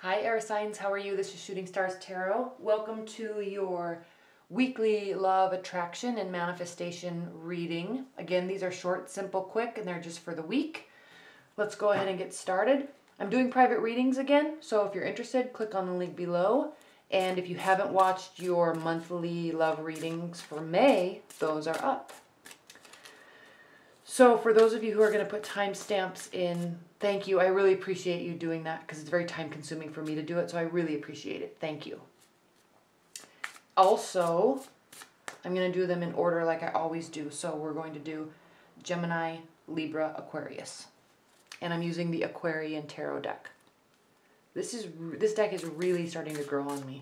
Hi air signs, how are you? This is Shooting Stars Tarot. Welcome to your weekly law of attraction and manifestation reading. Again, these are short, simple, quick, and they're just for the week. Let's go ahead and get started. I'm doing private readings again, so if you're interested, click on the link below. And if you haven't watched your monthly love readings for May, those are up. So for those of you who are going to put timestamps in, thank you. I really appreciate you doing that because it's very time consuming for me to do it. So I really appreciate it. Thank you. Also, I'm going to do them in order like I always do. So we're going to do Gemini, Libra, Aquarius. And I'm using the Aquarian Tarot deck. This deck is really starting to grow on me.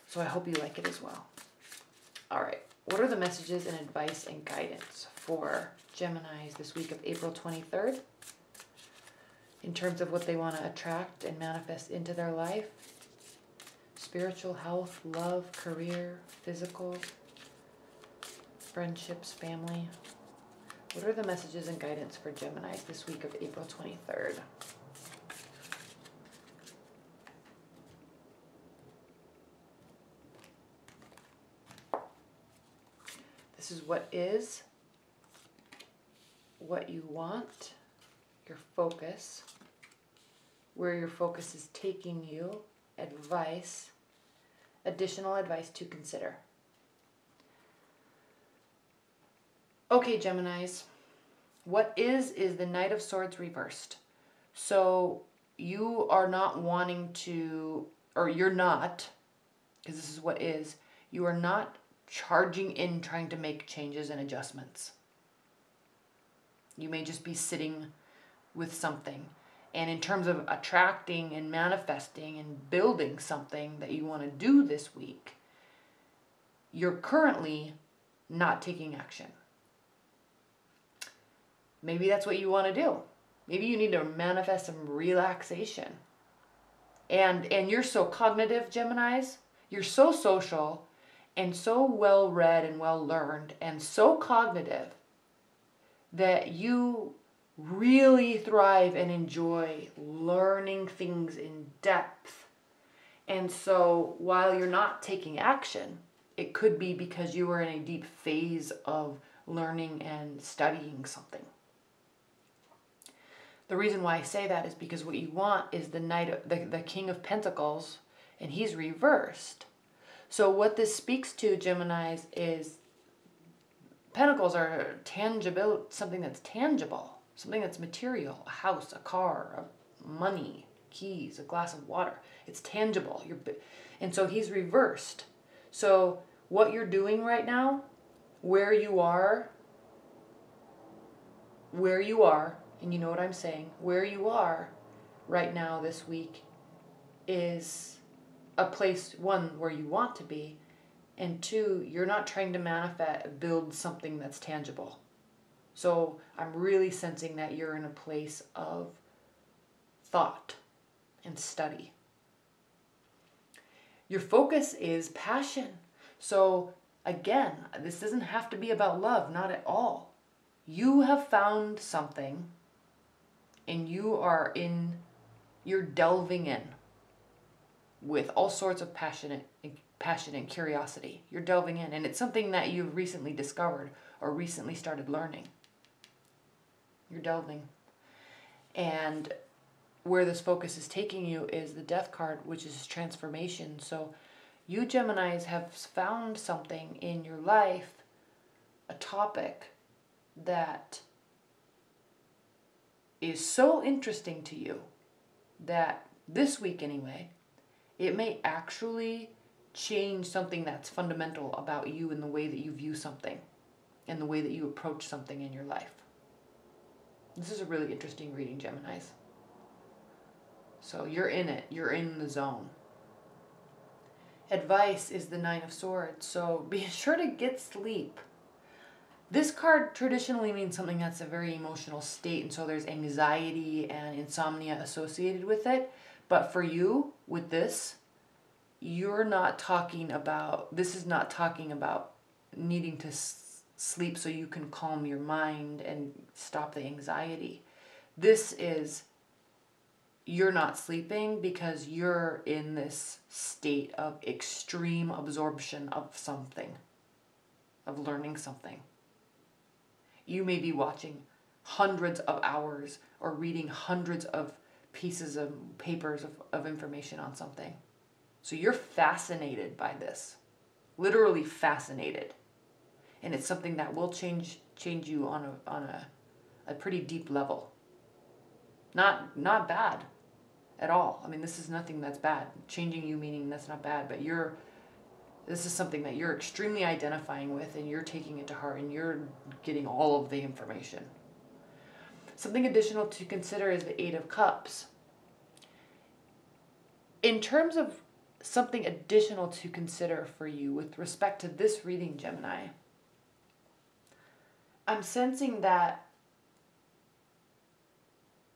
So I hope you like it as well. All right. What are the messages and advice and guidance for Geminis this week of April 23rd? In terms of what they want to attract and manifest into their life. Spiritual health, love, career, physical, friendships, family. What are the messages and guidance for Geminis this week of April 23rd? This is what you want, your focus, where your focus is taking you, advice, additional advice to consider. Okay, Geminis, what is the Knight of Swords reversed. So you are not wanting to, or you're not, because this is what is, you are not charging in trying to make changes and adjustments. You may just be sitting with something. And in terms of attracting and manifesting and building something that you want to do this week, you're currently not taking action. Maybe that's what you want to do. Maybe you need to manifest some relaxation. And you're so cognitive, Geminis. You're so social and so well-read and well-learned and so cognitive that you really thrive and enjoy learning things in depth. And so while you're not taking action, it could be because you are in a deep phase of learning and studying something. The reason why I say that is because what you want is the King of Pentacles, and he's reversed. So what this speaks to, Geminis, is Pentacles are tangible, something that's tangible, something that's material, a house, a car, money, keys, a glass of water. It's tangible. And so he's reversed. So what you're doing right now, where you are, and you know what I'm saying, where you are right now this week is a place, one, where you want to be, and two, you're not trying to build something that's tangible. So I'm really sensing that you're in a place of thought and study. Your focus is passion. So again, this doesn't have to be about love, not at all. You have found something and you're delving in with all sorts of passion and curiosity. You're delving in, and it's something that you've recently discovered or recently started learning. You're delving. And where this focus is taking you is the Death card, which is transformation. So you Geminis have found something in your life, a topic that is so interesting to you that this week anyway, it may actually change something that's fundamental about you in the way that you view something and the way that you approach something in your life. This is a really interesting reading, Geminis. So you're in it. You're in the zone. Advice is the Nine of Swords. So be sure to get sleep. This card traditionally means something that's a very emotional state, and so there's anxiety and insomnia associated with it. But for you, with this, you're not talking about, this is not talking about needing to sleep so you can calm your mind and stop the anxiety. This is you're not sleeping because you're in this state of extreme absorption of something, of learning something. You may be watching hundreds of hours or reading hundreds of pieces of papers of information on something. So you're fascinated by this, literally fascinated. And it's something that will change you on a pretty deep level. Not bad at all. I mean, this is nothing that's bad. Changing you meaning that's not bad, but this is something that you're extremely identifying with, and you're taking it to heart, and you're getting all of the information. Something additional to consider is the Eight of Cups. In terms of something additional to consider for you with respect to this reading, Gemini, I'm sensing that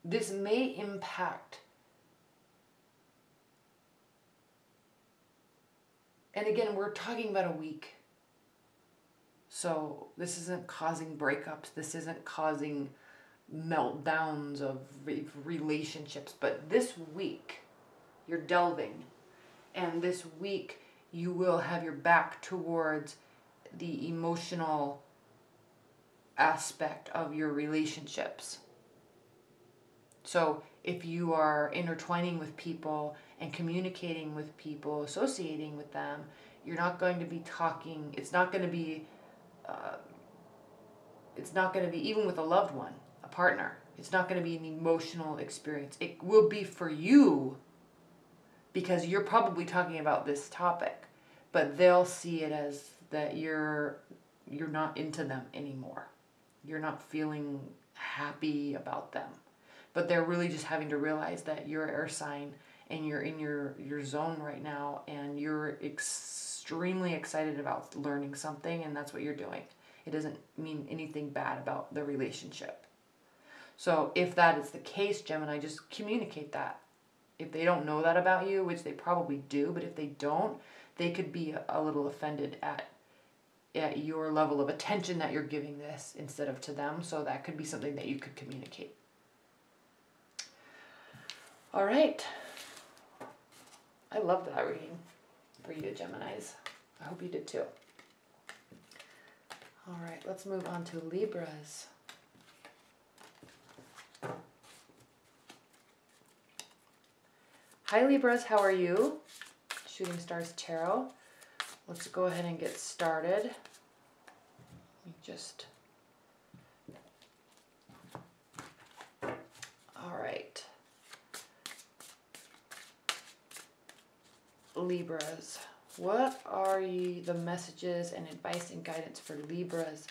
this may impact, and again, we're talking about a week. So this isn't causing breakups. This isn't causing meltdowns of relationships. But this week, you're delving. And this week, you will have your back towards the emotional aspect of your relationships. So if you are intertwining with people and communicating with people, associating with them, you're not going to be talking, it's not going to be even with a loved one, a partner, it's not going to be an emotional experience. It will be for you because you're probably talking about this topic, but they'll see it as that you're not into them anymore. You're not feeling happy about them. But they're really just having to realize that you're an air sign and you're in your zone right now, and you're extremely excited about learning something, and that's what you're doing. It doesn't mean anything bad about the relationship. So if that is the case, Gemini, just communicate that. If they don't know that about you, which they probably do, but if they don't, they could be a little offended at your level of attention that you're giving this instead of to them. So that could be something that you could communicate. All right. I love that reading for you, Geminis. I hope you did too. All right, let's move on to Libras. Hi, Libras. How are you? Shooting Stars Tarot. Let's go ahead and get started. Let me just... All right. Libras. What are the messages and advice and guidance for Libras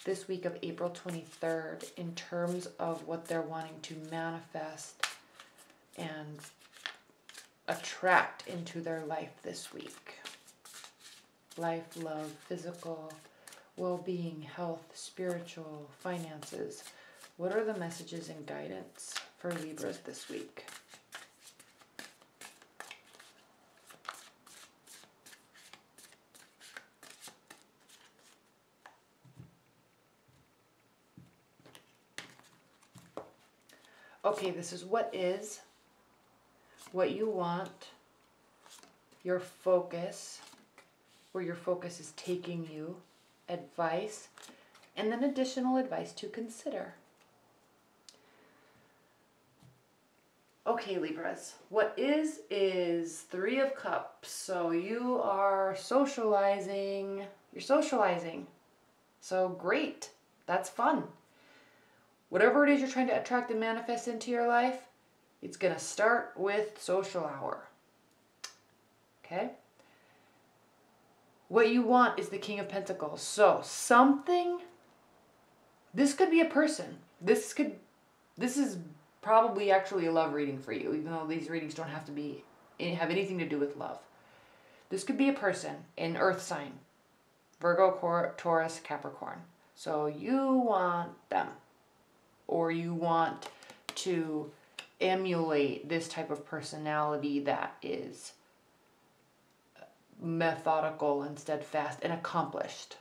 this week of April 23rd in terms of what they're wanting to manifest and attract into their life this week? Life, love, physical, well-being, health, spiritual, finances. What are the messages and guidance for Libras this week? Okay, this is what you want, your focus, where your focus is taking you, advice, and then additional advice to consider. Okay, Libras, what is Three of Cups. So you are socializing, you're socializing. So great, that's fun. Whatever it is you're trying to attract and manifest into your life, it's going to start with social hour. Okay? What you want is the King of Pentacles. So this could be a person. This is probably actually a love reading for you, even though these readings don't have anything to do with love. This could be a person, an earth sign, Virgo, Taurus, Capricorn. So you want them. Or you want to emulate this type of personality that is methodical and steadfast and accomplished.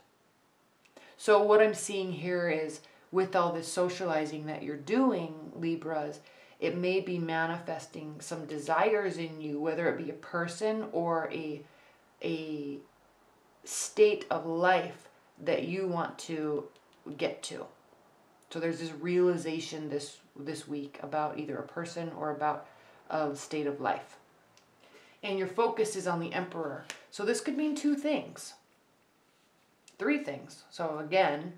So what I'm seeing here is, with all this socializing that you're doing, Libras, it may be manifesting some desires in you, whether it be a person or a state of life that you want to get to. So there's this realization this week about either a person or about a state of life. And your focus is on the Emperor. So this could mean 2 things. 3 things. So again,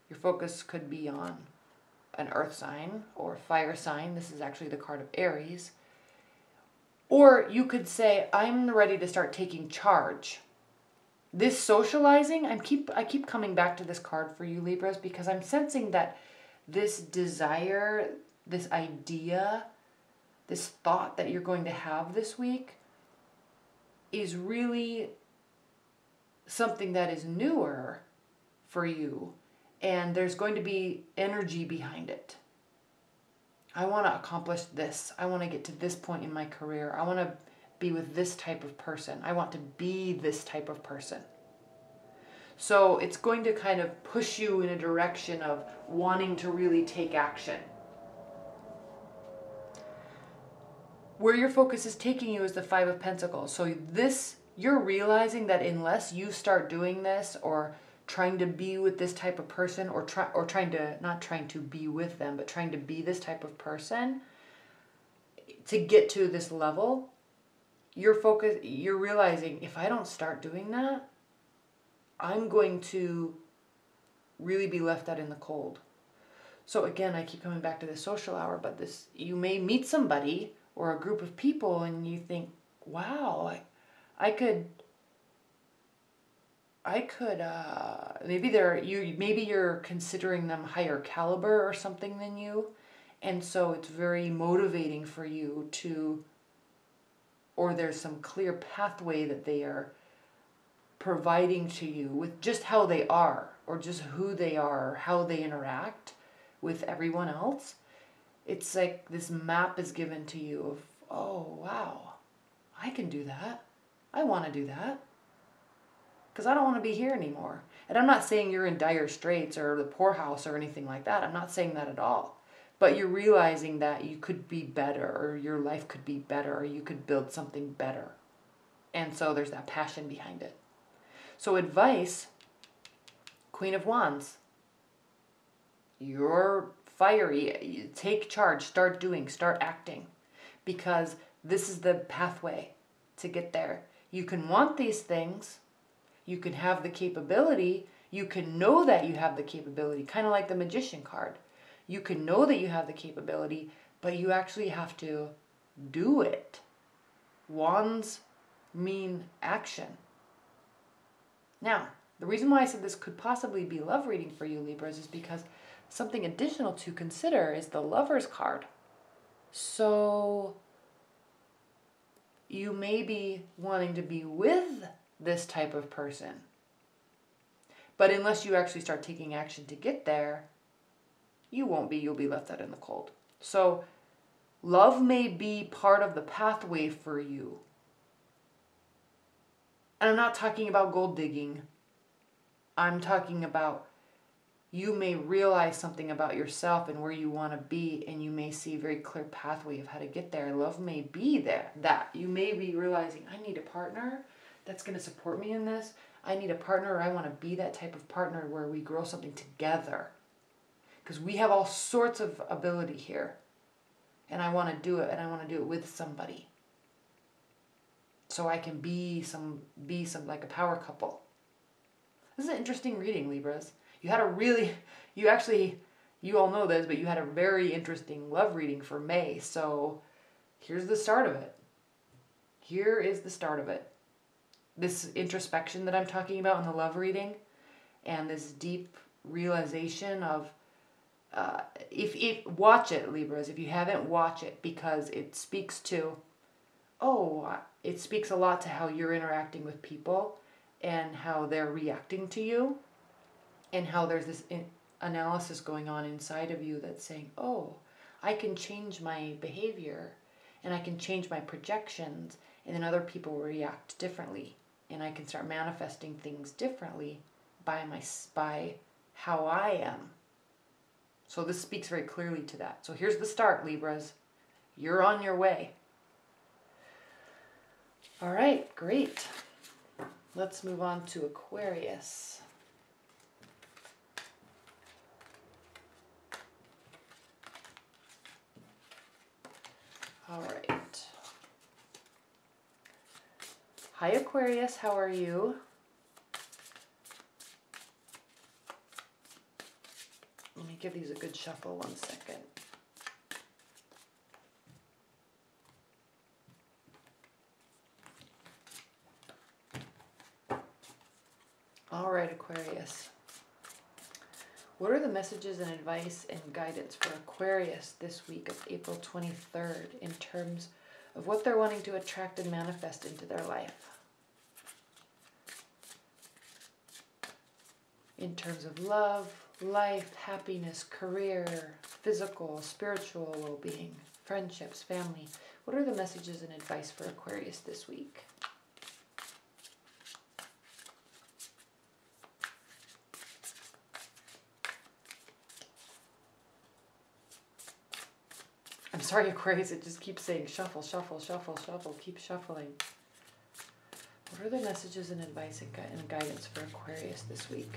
your focus could be on an earth sign or fire sign. This is actually the card of Aries. Or you could say, I'm ready to start taking charge. This socializing, I keep coming back to this card for you, Libras, because I'm sensing that this desire, this idea, this thought that you're going to have this week is really something that is newer for you, and there's going to be energy behind it. I want to accomplish this. I want to get to this point in my career. I want to be with this type of person. I want to be this type of person. So it's going to kind of push you in a direction of wanting to really take action. Where your focus is taking you is the 5 of Pentacles. So this, you're realizing that unless you start doing this or trying to be with this type of person or trying to, not trying to be with them, but trying to be this type of person to get to this level, you're realizing if I don't start doing that, I'm going to really be left out in the cold. So again, I keep coming back to the social hour, but this, you may meet somebody or a group of people and you think, wow, I could maybe you're considering them higher caliber or something than you, and so it's very motivating for you to, or there's some clear pathway that they are providing to you with just how they are or just who they are, how they interact with everyone else. It's like this map is given to you of, oh wow, I can do that. I want to do that. Because I don't want to be here anymore. And I'm not saying you're in dire straits or the poorhouse or anything like that. I'm not saying that at all. But you're realizing that you could be better, or your life could be better, or you could build something better. And so there's that passion behind it. So advice, Queen of Wands. You're fiery. Take charge. Start doing. Start acting. Because this is the pathway to get there. You can want these things. You can have the capability. You can know that you have the capability. Kind of like the Magician card. You can know that you have the capability, but you actually have to do it. Wands mean action. Now, the reason why I said this could possibly be love reading for you, Libras, is because something additional to consider is the Lovers card. So you may be wanting to be with this type of person. But unless you actually start taking action to get there, you won't be. You'll be left out in the cold. So love may be part of the pathway for you. And I'm not talking about gold digging. I'm talking about you may realize something about yourself and where you want to be, and you may see a very clear pathway of how to get there. Love may be there. That you may be realizing, I need a partner that's going to support me in this. I need a partner, or I want to be that type of partner where we grow something together. Because we have all sorts of ability here. And I want to do it, and I want to do it with somebody. So I can be some like a power couple. This is an interesting reading, Libras. You had a really, you all know this, but you had a very interesting love reading for May. So here's the start of it. Here is the start of it. This introspection that I'm talking about in the love reading, and this deep realization of, if watch it, Libras, if you haven't, watch it, because it speaks to, it speaks a lot to how you're interacting with people and how they're reacting to you, and how there's this analysis going on inside of you that's saying, oh, I can change my behavior and I can change my projections, and then other people will react differently, and I can start manifesting things differently by how I am. So this speaks very clearly to that. So here's the start, Libras. You're on your way. All right, great. Let's move on to Aquarius. All right. Hi, Aquarius. How are you? Let me give these a good shuffle 1 second. All right, Aquarius. What are the messages and advice and guidance for Aquarius this week of April 23rd in terms of what they're wanting to attract and manifest into their life? In terms of love, life, happiness, career, physical, spiritual well-being, friendships, family. What are the messages and advice for Aquarius this week? I'm sorry, Aquarius, it just keeps saying shuffle, shuffle, shuffle, shuffle. Keep shuffling. What are the messages and advice and guidance for Aquarius this week?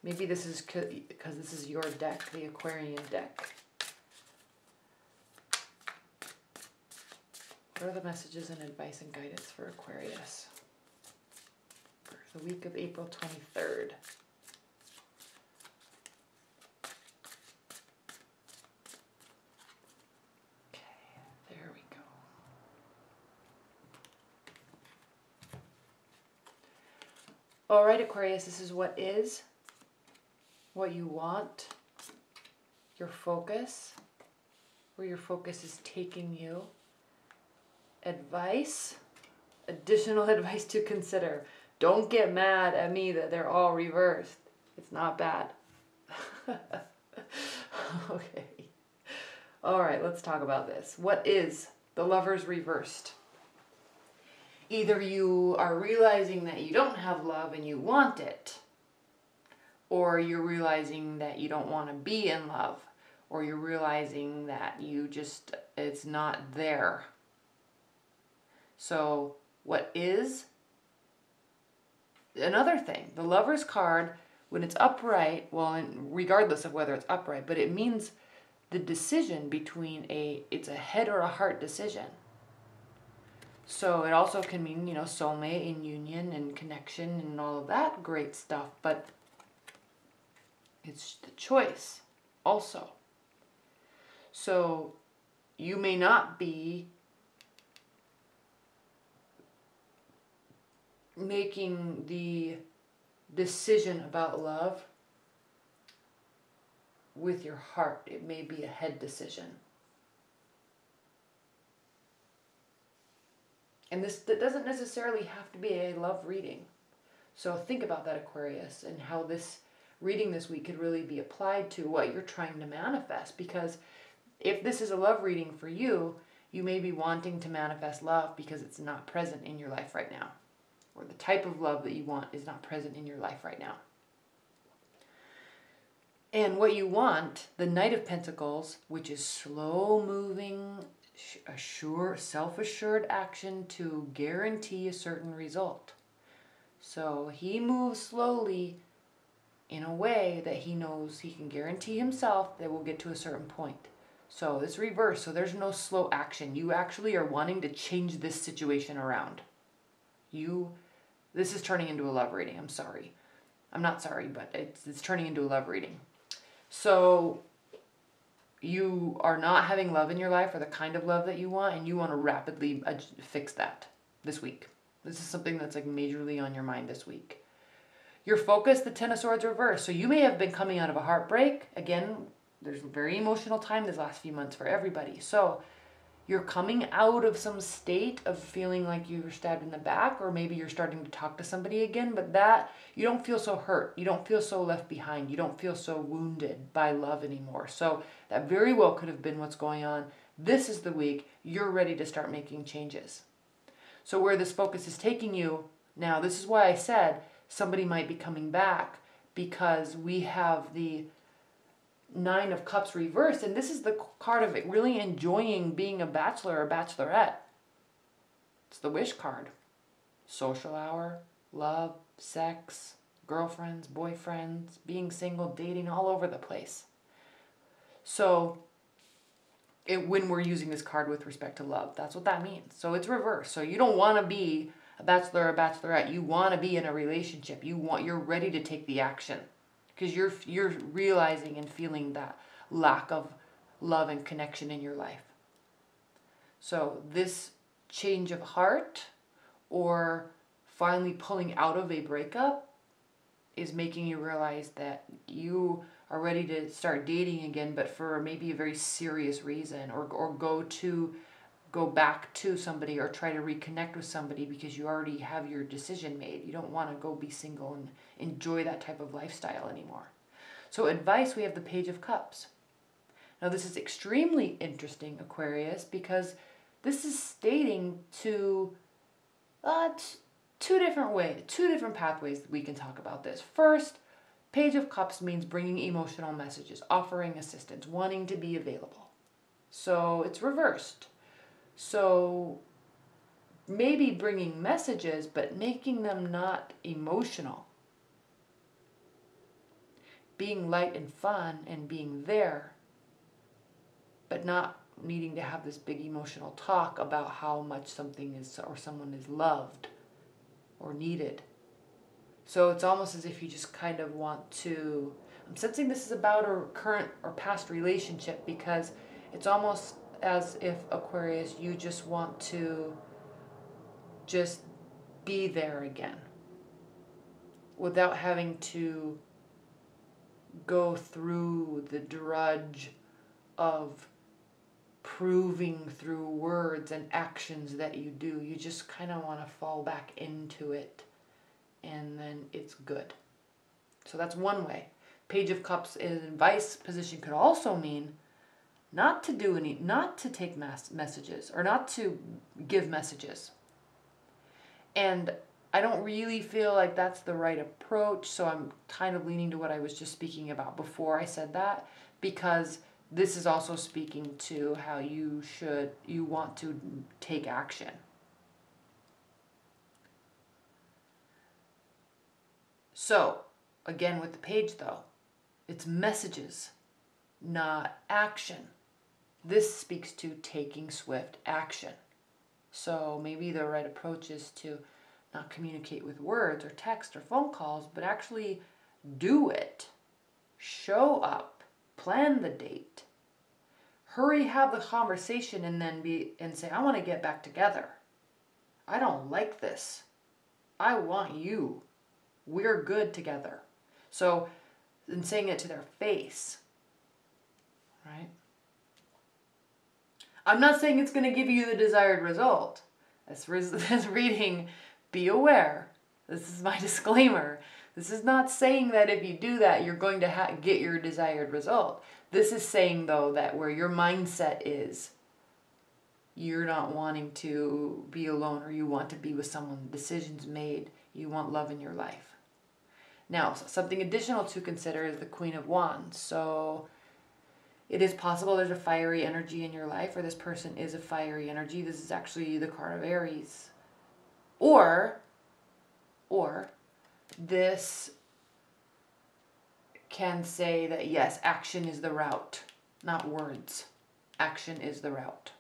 Maybe this is because this is your deck, the Aquarian deck. What are the messages and advice and guidance for Aquarius for the week of April 23rd? All right, Aquarius, this is what is, what you want, your focus, where your focus is taking you, advice, additional advice to consider. Don't get mad at me that they're all reversed. It's not bad. Okay. All right, let's talk about this. What is the Lovers reversed? Either you are realizing that you don't have love and you want it, or you're realizing that you don't want to be in love, or you're realizing that it's not there. So what is? Another thing, the Lover's card, when it's upright, well, regardless of whether it's upright, but it means the decision between it's a head or a heart decision. So it also can mean, soulmate and union and connection and all of that great stuff, but it's the choice also. So you may not be making the decision about love with your heart. It may be a head decision. And that doesn't necessarily have to be a love reading. So think about that, Aquarius, and how this reading this week could really be applied to what you're trying to manifest. Because if this is a love reading for you, you may be wanting to manifest love because it's not present in your life right now. Or the type of love that you want is not present in your life right now. And what you want, the Knight of Pentacles, which is slow-moving, self-assured action to guarantee a certain result. So he moves slowly in a way that he knows he can guarantee himself that we'll get to a certain point. So it's reverse. So there's no slow action. You actually are wanting to change this situation around. This is turning into a love reading. I'm sorry. I'm not sorry, but it's turning into a love reading. So you are not having love in your life or the kind of love that you want, and you want to rapidly fix that this week. This is something that's like majorly on your mind this week. Your focus, the Ten of Swords reversed. So you may have been coming out of a heartbreak. Again, there's a very emotional time this last few months for everybody. So you're coming out of some state of feeling like you were stabbed in the back, or maybe you're starting to talk to somebody again, but that you don't feel so hurt. You don't feel so left behind. You don't feel so wounded by love anymore. So that very well could have been what's going on. This is the week you're ready to start making changes. So where this focus is taking you now, this is why I said somebody might be coming back, because we have the Nine of Cups reversed, and this is the card of it really enjoying being a bachelor or bachelorette. It's the wish card. Social hour, love, sex, girlfriends, boyfriends, being single, dating, all over the place. So when we're using this card with respect to love, that's what that means. So it's reversed. So you don't want to be a bachelor or bachelorette. You want to be in a relationship. You're ready to take the action because you're realizing and feeling that lack of love and connection in your life. So this change of heart or finally pulling out of a breakup is making you realize that you are ready to start dating again, but for maybe a very serious reason, or go back to somebody or try to reconnect with somebody because you already have your decision made. You don't want to go be single and enjoy that type of lifestyle anymore. So advice, we have the Page of Cups. Now this is extremely interesting, Aquarius, because this is stating to two different pathways that we can talk about this. First, Page of Cups means bringing emotional messages, offering assistance, wanting to be available. So it's reversed. So maybe bringing messages, but making them not emotional. Being light and fun and being there, but not needing to have this big emotional talk about how much something is or someone is loved or needed. So it's almost as if you just kind of want to, I'm sensing this is about a current or past relationship, because it's almost as if, Aquarius, you just want to just be there again without having to go through the drudge of proving through words and actions that you do. You just kind of want to fall back into it, and then it's good. So that's one way. Page of Cups in an advice position could also mean not to take messages or not to give messages. And I don't really feel like that's the right approach, so I'm kind of leaning to what I was just speaking about before I said that, because this is also speaking to how you want to take action. So, again with the page though, it's messages, not action. This speaks to taking swift action. So maybe the right approach is to not communicate with words or text or phone calls, but actually do it. Show up. Plan the date. Hurry, have the conversation, and then say, I want to get back together. I don't like this. I want you. We're good together. So, and saying it to their face, right? I'm not saying it's going to give you the desired result. This reading, be aware. This is my disclaimer. This is not saying that if you do that, you're going to get your desired result. This is saying, though, that where your mindset is, you're not wanting to be alone, or you want to be with someone, decisions made, you want love in your life. Now, something additional to consider is the Queen of Wands. So it is possible there's a fiery energy in your life, or this person is a fiery energy. This is actually the card of Aries. Or this can say that, yes, action is the route, not words. Action is the route.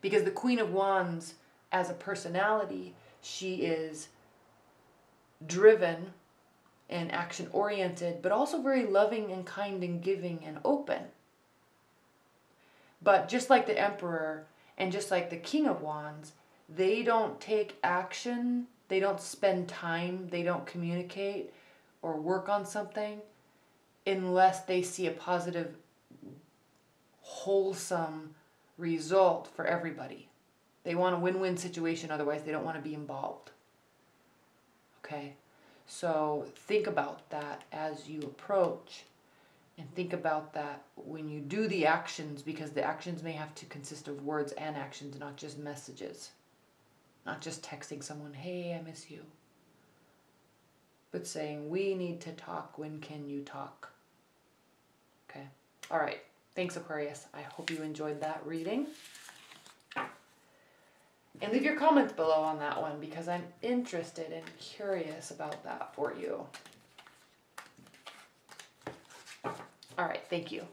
Because the Queen of Wands, as a personality, she is driven and action-oriented, but also very loving and kind and giving and open. But just like the Emperor and just like the King of Wands, they don't take action, they don't spend time, they don't communicate or work on something unless they see a positive, wholesome result for everybody. They want a win-win situation, otherwise they don't want to be involved. Okay? So think about that as you approach, and think about that when you do the actions, because the actions may have to consist of words and actions, not just messages. Not just texting someone, hey, I miss you. but saying, we need to talk. When can you talk? Okay. All right. Thanks, Aquarius. I hope you enjoyed that reading. And leave your comments below on that one because I'm interested and curious about that for you. All right. Thank you.